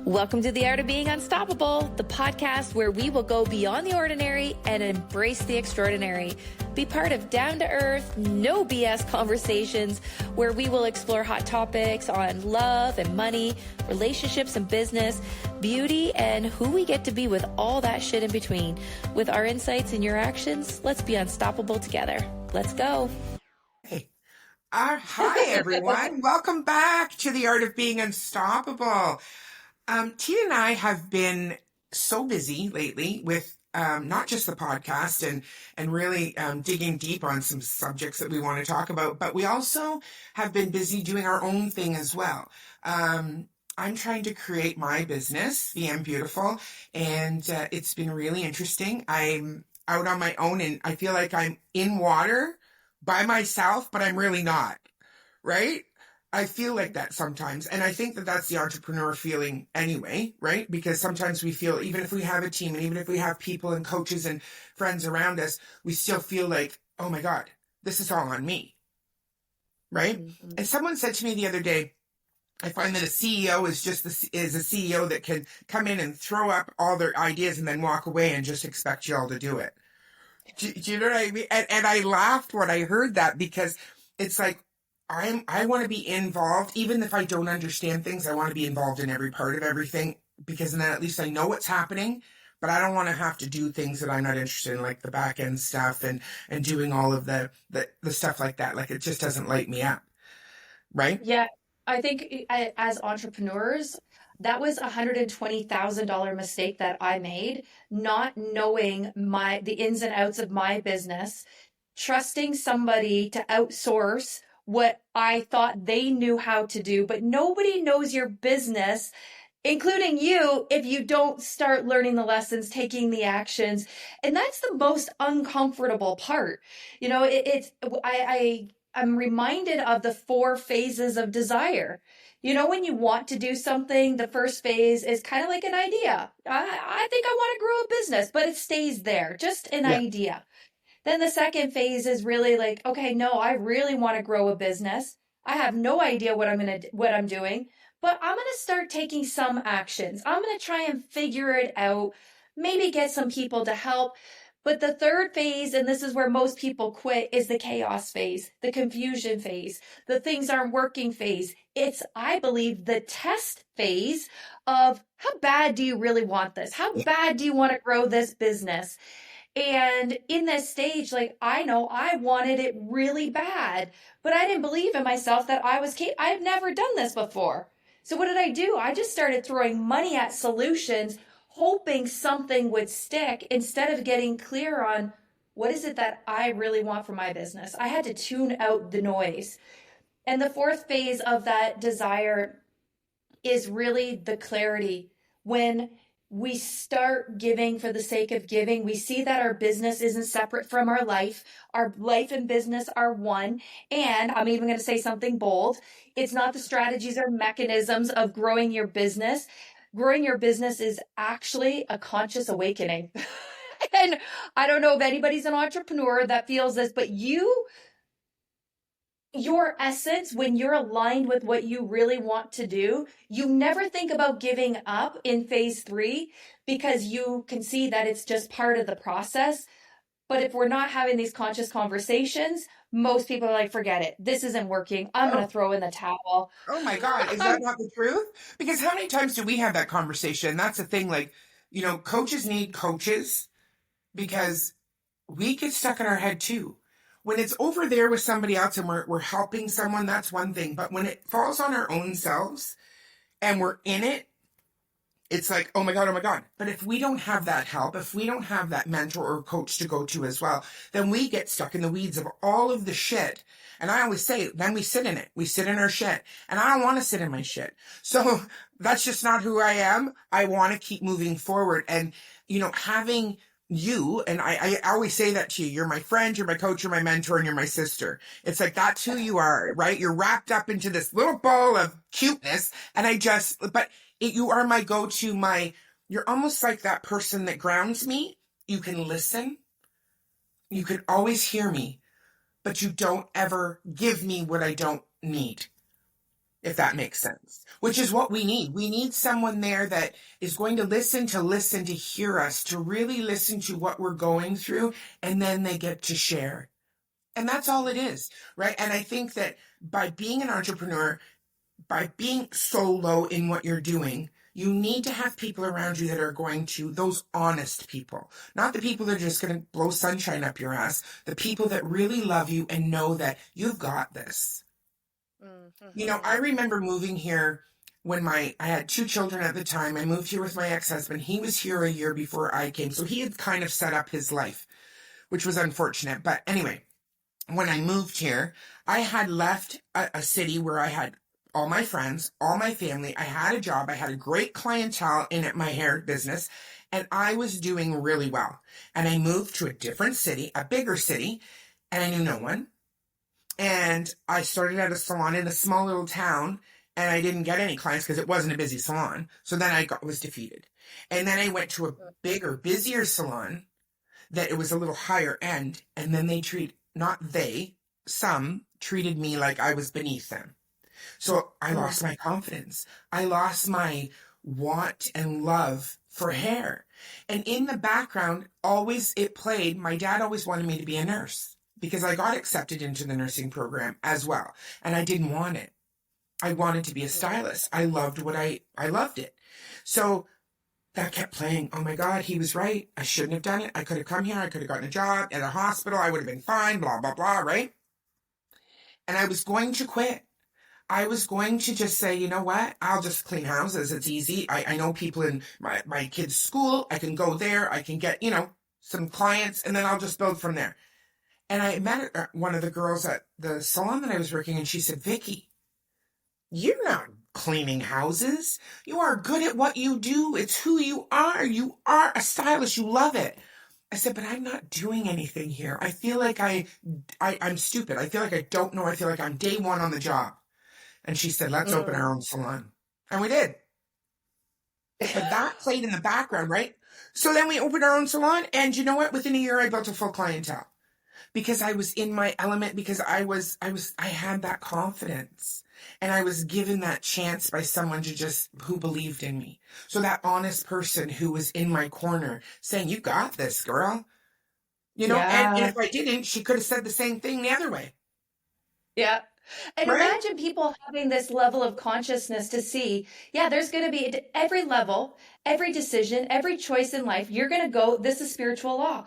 Welcome to The Art of Being Unstoppable, the podcast where we will go beyond the ordinary and embrace the extraordinary. Be part of down-to-earth, no BS conversations where we will explore hot topics on love and money, relationships and business, beauty, and who we get to be with all that shit in between. With our insights and your actions, let's be unstoppable together. Let's go. Hey. Hi, everyone. Welcome back to The Art of Being Unstoppable. Tina and I have been so busy lately with not just the podcast and really digging deep on some subjects that we want to talk about, but we also have been busy doing our own thing as well. I'm trying to create my business, VM Beautiful, and it's been really interesting. I'm out on my own and I feel like I'm in water by myself, but I'm really not, right? I feel like that sometimes. And I think that that's the entrepreneur feeling anyway, right? Because sometimes we feel, even if we have a team and even if we have people and coaches and friends around us, we still feel like, oh my God, this is all on me, right? Mm-hmm. And someone said to me the other day, I find that a CEO is a CEO that can come in and throw up all their ideas and then walk away and just expect you all to do it. Do you know what I mean? And I laughed when I heard that, because it's like, I want to be involved, even if I don't understand things. I want to be involved in every part of everything, because then at least I know what's happening, but I don't want to have to do things that I'm not interested in, like the back end stuff and doing all of the stuff like that. Like, it just doesn't light me up. Right? Yeah. I think as entrepreneurs, that was $120,000 mistake that I made, not knowing the ins and outs of my business, trusting somebody to outsource what I thought they knew how to do, but nobody knows your business, including you, if you don't start learning the lessons, taking the actions. And that's the most uncomfortable part. You know, I'm reminded of the 4 phases of desire. You know, when you want to do something, the first phase is kind of like an idea. I think I want to grow a business, but it stays there, just an idea. Then the second phase is really like, okay, no, I really want to grow a business. I have no idea what I'm doing, but I'm going to start taking some actions. I'm going to try and figure it out, maybe get some people to help. But the third phase, and this is where most people quit, is the chaos phase, the confusion phase, the things aren't working phase. It's, I believe, the test phase of how bad do you really want this? How bad do you want to grow this business? And in this stage, like, I know I wanted it really bad, but I didn't believe in myself that I was capable. I've never done this before. So what did I do? I just started throwing money at solutions, hoping something would stick, instead of getting clear on what is it that I really want for my business. I had to tune out the noise. And the fourth phase of that desire is really the clarity. When we start giving for the sake of giving, we see that our business isn't separate from our life. Our life and business are one. And I'm even going to say something bold. It's not the strategies or mechanisms of growing your business. Growing your business is actually a conscious awakening. And I don't know if anybody's an entrepreneur that feels this, but your essence, when you're aligned with what you really want to do, you never think about giving up in phase 3, because you can see that it's just part of the process. But if we're not having these conscious conversations, most people are like, forget it. This isn't working. I'm going to throw in the towel. Oh my God. Is that not the truth? Because how many times do we have that conversation? That's the thing. Like, you know, coaches need coaches, because we get stuck in our head too. When it's over there with somebody else and we're helping someone, that's one thing. But when it falls on our own selves and we're in it, it's like, oh my God, oh my God. But if we don't have that help, if we don't have that mentor or coach to go to as well, then we get stuck in the weeds of all of the shit. And I always say, then we sit in it. We sit in our shit. And I don't want to sit in my shit. So that's just not who I am. I want to keep moving forward. And, you know, having you, and I always say that to you, you're my friend, you're my coach, you're my mentor, and you're my sister. It's like, that's who you are, right? You're wrapped up into this little ball of cuteness. And you are my go-to, you're almost like that person that grounds me. You can listen. You can always hear me, but you don't ever give me what I don't need. if that makes sense, which is what we need. We need someone there that is going to listen, to hear us, to really listen to what we're going through, and then they get to share. And that's all it is, right? And I think that by being an entrepreneur, by being solo in what you're doing, you need to have people around you that are going to, those honest people, not the people that are just going to blow sunshine up your ass, the people that really love you and know that you've got this. You know, I remember moving here when I had two children at the time. I moved here with my ex-husband. He was here a year before I came. So he had kind of set up his life, which was unfortunate. But anyway, when I moved here, I had left a city where I had all my friends, all my family. I had a job. I had a great clientele in it, my hair business, and I was doing really well. And I moved to a different city, a bigger city, and I knew no one. And I started at a salon in a small little town, and I didn't get any clients because it wasn't a busy salon. So then was defeated. And then I went to a bigger, busier salon that it was a little higher end, and then some treated me like I was beneath them. So I lost my confidence. I lost my want and love for hair. And in the background, always it played, my dad always wanted me to be a nurse because I got accepted into the nursing program as well. And I didn't want it. I wanted to be a stylist. I loved I loved it. So that kept playing. Oh my God, he was right. I shouldn't have done it. I could have come here. I could have gotten a job at a hospital. I would have been fine, blah, blah, blah, right? And I was going to quit. I was going to just say, you know what? I'll just clean houses. It's easy. I know people in my kids' school. I can go there. I can get, some clients, and then I'll just build from there. And I met one of the girls at the salon that I was working in. She said, Vicki, you're not cleaning houses. You are good at what you do. It's who you are. You are a stylist. You love it. I said, but I'm not doing anything here. I feel like I'm stupid. I feel like I don't know. I feel like I'm day one on the job. And she said, let's open our own salon. And we did. But that played in the background, right? So then we opened our own salon. And you know what? Within a year, I built a full clientele because I was in my element, because I had that confidence, and I was given that chance by someone who believed in me. So that honest person who was in my corner saying, you got this, girl. And if I didn't, she could have said the same thing the other way. Yeah. And right? Imagine people having this level of consciousness to see, there's going to be every level, every decision, every choice in life. You're going to go, this is spiritual law.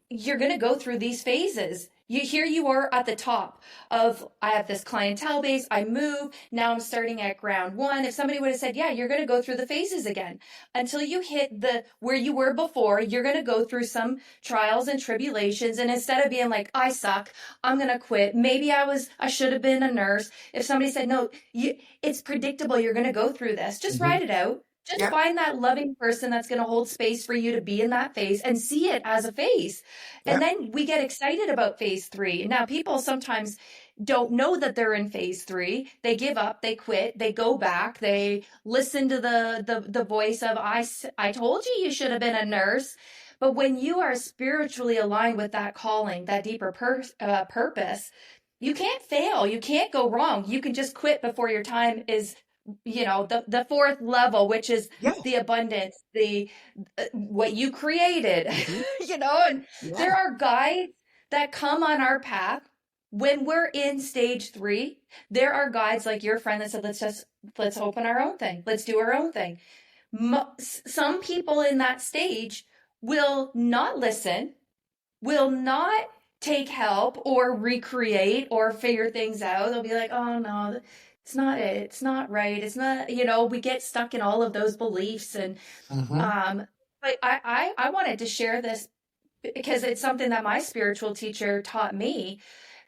You're going to go through these phases. Here you are at the top of, I have this clientele base, I move, now I'm starting at ground one. If somebody would have said, you're going to go through the phases again until you hit where you were before, you're going to go through some trials and tribulations. And instead of being like, I suck, I'm going to quit. Maybe I should have been a nurse. If somebody said, no, it's predictable. You're going to go through this. Just write it out. Just find that loving person that's going to hold space for you to be in that phase and see it as a phase. And then we get excited about phase 3. Now, people sometimes don't know that they're in phase 3. They give up, they quit, they go back, they listen to the voice of, I told you should have been a nurse. But when you are spiritually aligned with that calling, that deeper purpose, you can't fail. You can't go wrong. You can just quit before your time is the fourth level, which is the abundance, what you created, and there are guides that come on our path when we're in stage 3. There are guides like your friend that said, let's open our own thing. Let's do our own thing. Some people in that stage will not listen, will not take help or recreate or figure things out. They'll be like, oh no, it's not it. It's not right. It's not, we get stuck in all of those beliefs. And, but I wanted to share this because it's something that my spiritual teacher taught me.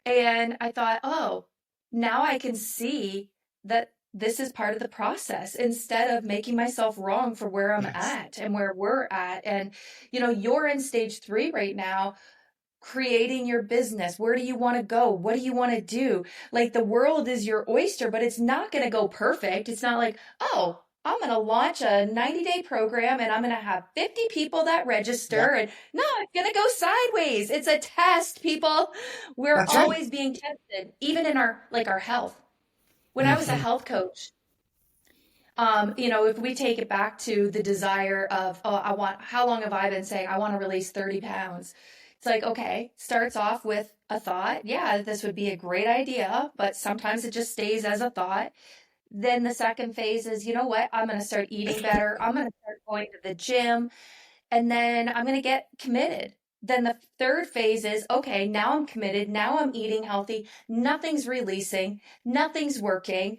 And I thought, oh, now I can see that this is part of the process instead of making myself wrong for where I'm at and where we're at. And, you're in stage 3 right now, creating your business. Where do you want to go? What do you want to do? Like, the world is your oyster, but it's not going to go perfect. It's not like, oh, I'm going to launch a 90-day program and I'm going to have 50 people that register. And no, it's going to go sideways. It's a test, people. We're always being tested, even in our health. When I was a health coach, if we take it back to the desire of, how long have I been saying I want to release 30 pounds? It's like, okay, starts off with a thought. Yeah, this would be a great idea, but sometimes it just stays as a thought. Then the second phase is, you know what? I'm going to start eating better. I'm going to start going to the gym, and then I'm going to get committed. Then the third phase is, okay, now I'm committed. Now I'm eating healthy. Nothing's releasing. Nothing's working.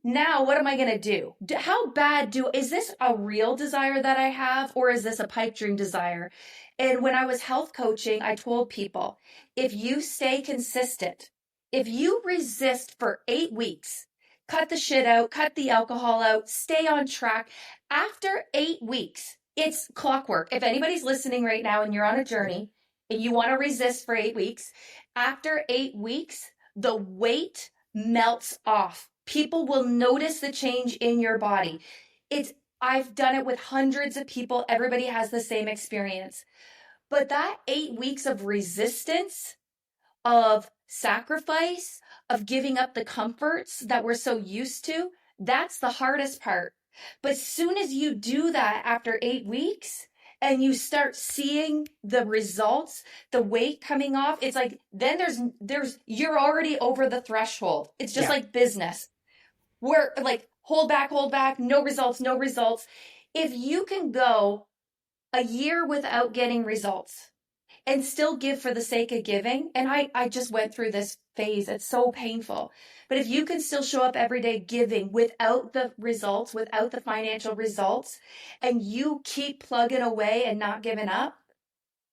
Now, what am I going to do? How bad is this a real desire that I have, or is this a pipe dream desire? And when I was health coaching, I told people, if you stay consistent, if you resist for 8 weeks, cut the shit out, cut the alcohol out, stay on track, after 8 weeks, it's clockwork. If anybody's listening right now and you're on a journey and you want to resist for 8 weeks, after 8 weeks, the weight melts off. People will notice the change in your body. I've done it with hundreds of people. Everybody has the same experience. But that 8 weeks of resistance, of sacrifice, of giving up the comforts that we're so used to, that's the hardest part. But as soon as you do that after 8 weeks and you start seeing the results, the weight coming off, it's like, then you're already over the threshold. It's just like business. We're like, hold back, no results. If you can go a year without getting results and still give for the sake of giving, and I just went through this phase, it's so painful, but if you can still show up every day giving without the results, without the financial results, and you keep plugging away and not giving up,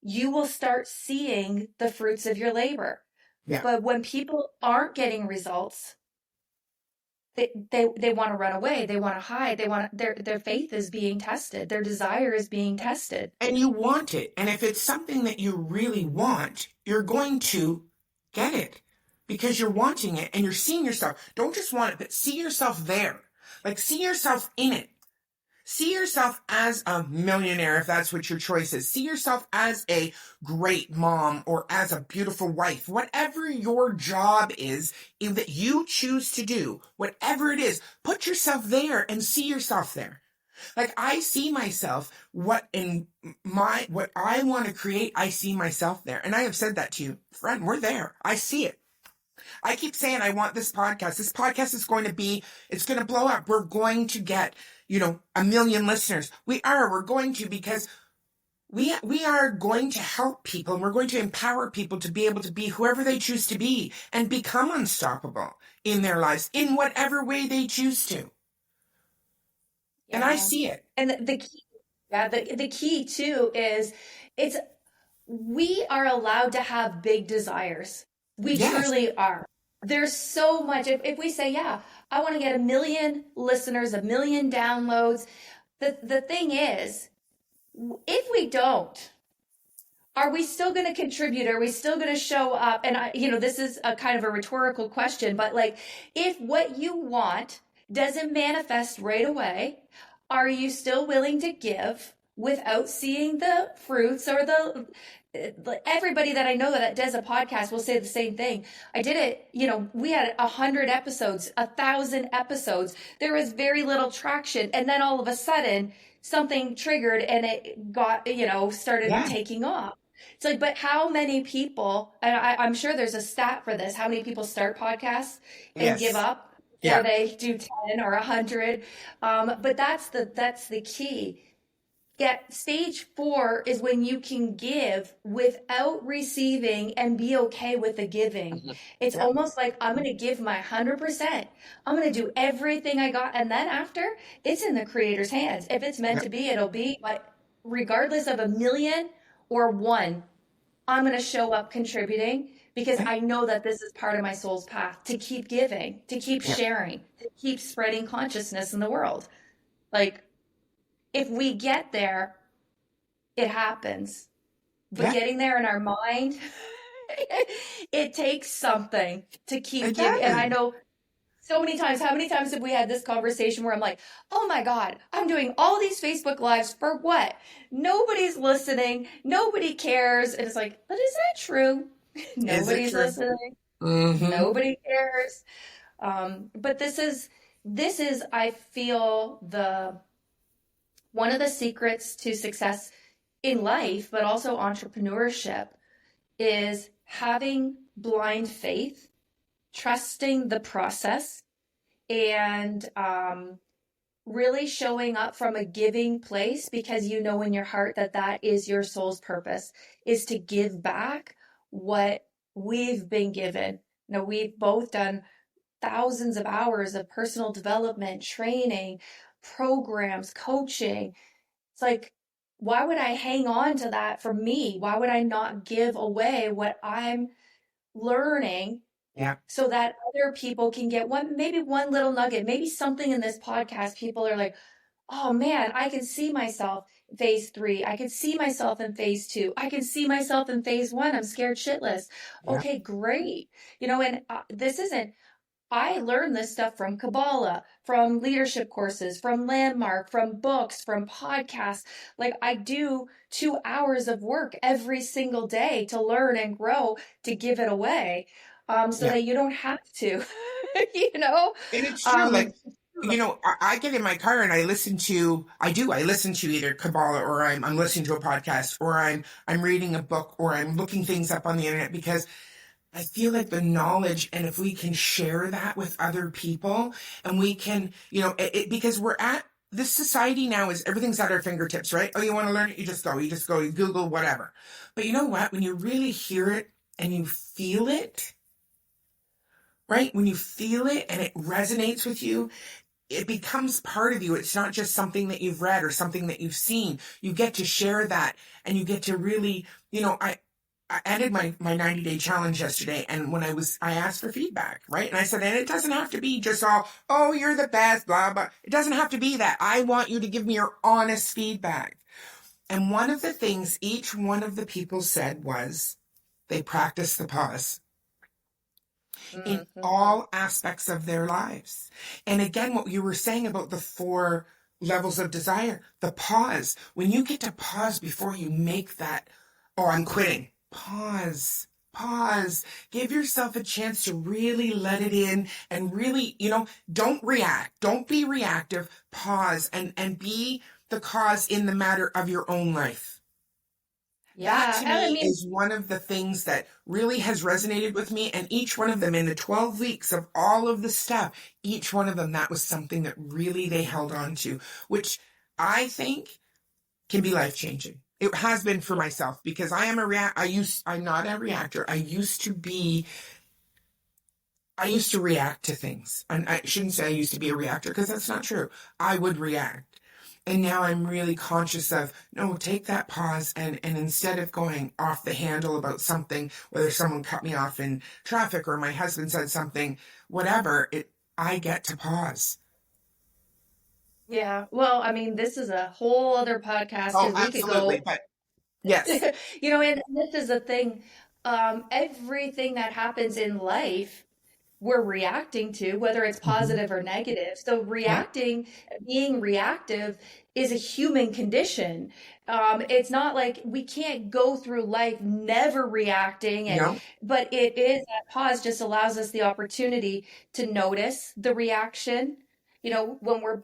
you will start seeing the fruits of your labor. Yeah. But when people aren't getting results, they want to run away. They want to hide. Their faith is being tested. Their desire is being tested. And you want it. And if it's something that you really want, you're going to get it because you're wanting it and you're seeing yourself. Don't just want it, but see yourself there. Like, see yourself in it. See yourself as a millionaire, if that's what your choice is. See yourself as a great mom or as a beautiful wife. Whatever your job is that you choose to do, whatever it is, put yourself there and see yourself there. Like, I see myself, what I want to create, I see myself there. And I have said that to you, friend, we're there. I see it. I keep saying I want this podcast. This podcast is it's going to blow up. We're going to get, 1 million listeners. We're going to, because we are going to help people, and we're going to empower people to be able to be whoever they choose to be and become unstoppable in their lives in whatever way they choose to. Yeah. And I see it. And the key, the key too is we are allowed to have big desires. We truly are. There's so much. If we say, I want to get 1 million listeners, 1 million downloads, the thing is, if we don't, are we still going to contribute? Are we still going to show up? And this is a kind of a rhetorical question, but like, if what you want doesn't manifest right away, are you still willing to give without seeing the fruits or everybody that I know that does a podcast will say the same thing. I did it, we had 100 episodes, 1,000 episodes. There was very little traction. And then all of a sudden something triggered and it got, started taking off. It's like, but how many people, and I'm sure there's a stat for this, how many people start podcasts and give up before they do 10 or 100? But that's the key. Stage 4 is when you can give without receiving and be okay with the giving. Mm-hmm. It's almost like, I'm going to give my 100%. I'm going to do everything I got. And then after, it's in the Creator's hands. If it's meant to be, it'll be. But regardless of 1 million or 1, I'm going to show up contributing because I know that this is part of my soul's path to keep giving, to keep sharing, to keep spreading consciousness in the world. Like, if we get there, it happens. But getting there in our mind, it takes something to keep giving. And I know so many times, how many times have we had this conversation where I'm like, oh my God, I'm doing all these Facebook Lives for what? Nobody's listening. Nobody cares. And it's like, but is that true? Nobody's listening. Mm-hmm. Nobody cares. But this is, I feel, the one of the secrets to success in life, but also entrepreneurship, is having blind faith, trusting the process, and really showing up from a giving place, because you know in your heart that that is your soul's purpose, is to give back what we've been given. You know, we've both done thousands of hours of personal development, training, programs, coaching. It's like, why would I hang on to that for me? Why would I not give away what I'm learning Yeah. so that other people can get one, maybe one little nugget, maybe something in this podcast? People are like, oh man, I can see myself in phase 3. I can see myself in phase 2. I can see myself in phase 1. I'm scared shitless. Yeah. Okay, great. You know, and this isn't, I learned this stuff from Kabbalah, from leadership courses, from Landmark, from books, from podcasts. Like, I do 2 hours of work every single day to learn and grow, to give it away, so Yeah. that you don't have to, you know? And it's true. Um, Like, I get in my car and I listen to either Kabbalah, or I'm listening to a podcast, or I'm reading a book, or I'm looking things up on the internet, because I feel like the knowledge, and if we can share that with other people, and we can, because we're at this society now, is everything's at our fingertips, right? Oh, you want to learn it? You just go, you Google, whatever. But you know what? When you really hear it and you feel it, right? When you feel it and it resonates with you, it becomes part of you. It's not just something that you've read or something that you've seen. You get to share that, and you get to really, I ended my 90-day challenge yesterday, and when I asked for feedback, right? And I said, and it doesn't have to be just all, oh, you're the best, blah, blah. It doesn't have to be that. I want you to give me your honest feedback. And one of the things each one of the people said was they practice the pause in mhm. all aspects of their lives. And again, what you were saying about the 4 levels of desire, the pause, when you get to pause before you make that, oh, I'm quitting. Pause, give yourself a chance to really let it in, and really, don't react. Don't be reactive. Pause and be the cause in the matter of your own life. That Yeah, to and I me mean, is one of the things that really has resonated with me. And each one of them, in the 12 weeks of all of the stuff, each one of them, that was something that really they held on to, which I think can be life changing. It has been for yeah, myself, because I'm not a reactor. I used to react to things. And I shouldn't say I used to be a reactor, because that's not true. I would react. And now I'm really conscious of, no, take that pause, and instead of going off the handle about something, whether someone cut me off in traffic or my husband said something, whatever, I get to pause. yeah. Well, I mean, this is a whole other podcast, Oh, because we could absolutely. go, But yes. and this is the thing. Everything that happens in life, we're reacting to, whether it's Mhm. positive or negative. So Yeah. being reactive is a human condition. It's not like we can't go through life never reacting, No. but it is, that pause just allows us the opportunity to notice the reaction. When we're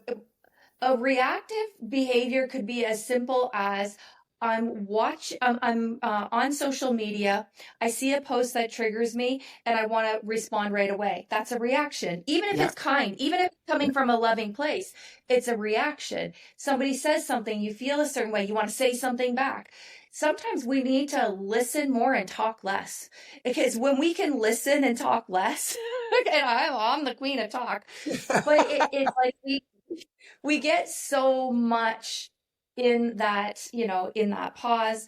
A reactive behavior could be as simple as, I'm on social media. I see a post that triggers me, and I want to respond right away. That's a reaction. Even if Yeah. it's kind, even if it's coming from a loving place, it's a reaction. Somebody says something, you feel a certain way, you want to say something back. Sometimes we need to listen more and talk less, because when we can listen and talk less, and I'm the queen of talk, but it's like we get so much in that, in that pause,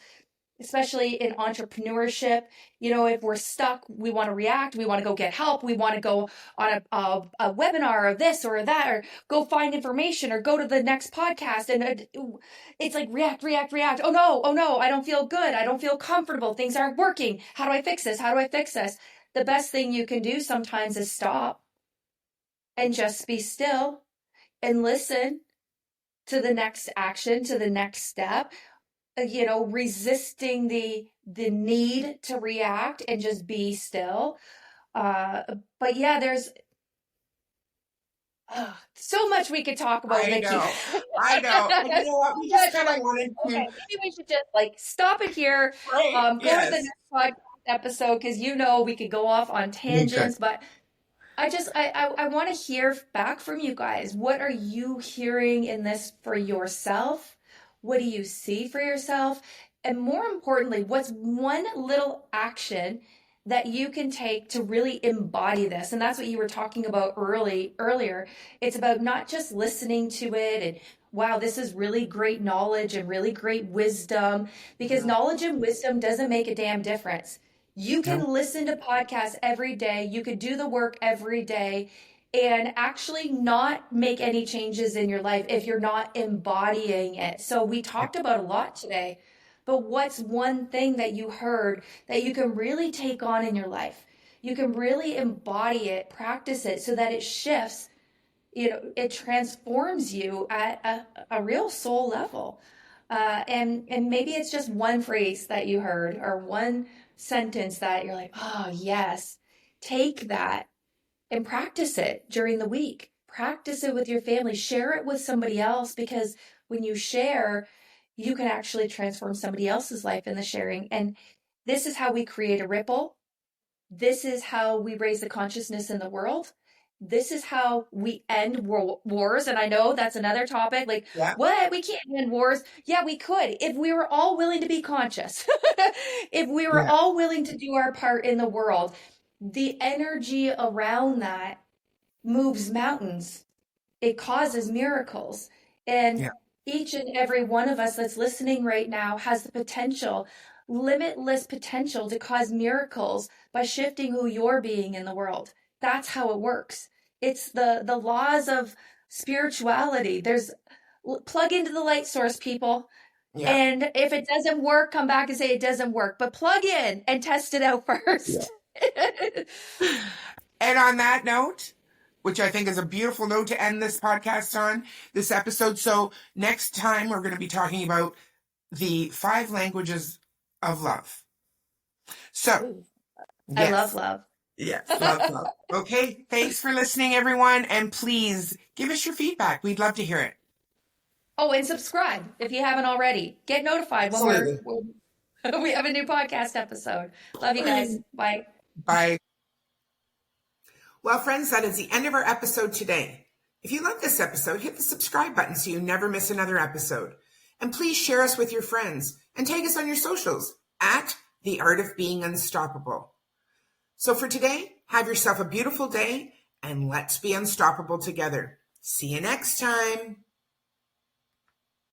especially in entrepreneurship. If we're stuck, we want to react, we want to go get help, we want to go on a webinar or this or that, or go find information, or go to the next podcast. And it's like react, react, react. Oh no, I don't feel good. I don't feel comfortable. Things aren't working. How do I fix this? How do I fix this? The best thing you can do sometimes is stop and just be still and listen to the next action, to the next step, resisting the need to react and just be still. Uh, but yeah, Oh, so much we could talk about, I Vicki. know. I know. And you know what? We So just much. kind of Like, wanted okay, to, maybe we should just like stop it here. right? Go to the Yes. next podcast episode because we could go off on We could. tangents, but I want to hear back from you guys. What are you hearing in this for yourself? What do you see for yourself? And more importantly, what's one little action that you can take to really embody this? And that's what you were talking about earlier. It's about not just listening to it and wow, this is really great knowledge and really great wisdom, because Mhm. knowledge and wisdom doesn't make a damn difference. You No. can listen to podcasts every day. You could do the work every day and actually not make any changes in your life if you're not embodying it. So we Yeah. talked about a lot today, but what's one thing that you heard that you can really take on in your life? You can really embody it, practice it so that it shifts, it transforms you at a real soul level. And maybe it's just one phrase that you heard or one sentence that you're like, oh, yes, take that and practice it during the week. Practice it with your family. Share it with somebody else because when you share, you can actually transform somebody else's life in the sharing. And this is how we create a ripple. This is how we raise the consciousness in the world. This is how we end wars. And I know that's another topic. Like, Yeah. what? We can't end wars. Yeah, we could if we were all willing to be conscious. If we were Yeah. all willing to do our part in the world, the energy around that moves mountains. It causes miracles. And Yeah. each and every one of us that's listening right now has the potential, limitless potential to cause miracles by shifting who you're being in the world. That's how it works. It's the laws of spirituality. There's plug into the light source, people. Yeah. And if it doesn't work, come back and say it doesn't work. But plug in and test it out first. And on that note, which I think is a beautiful note to end this podcast on, this episode. So next time we're going to be talking about the 5 languages of love. So, I love yes. love. Yes, love. Okay, thanks for listening, everyone. And please give us your feedback. We'd love to hear it. Oh, and subscribe if you haven't already. Get notified when we have a new podcast episode. Love you guys. Bye. Bye. Well, friends, that is the end of our episode today. If you like this episode, hit the subscribe button so you never miss another episode. And please share us with your friends and tag us on your socials at The Art of Being Unstoppable. So for today, have yourself a beautiful day and let's be unstoppable together. See you next time.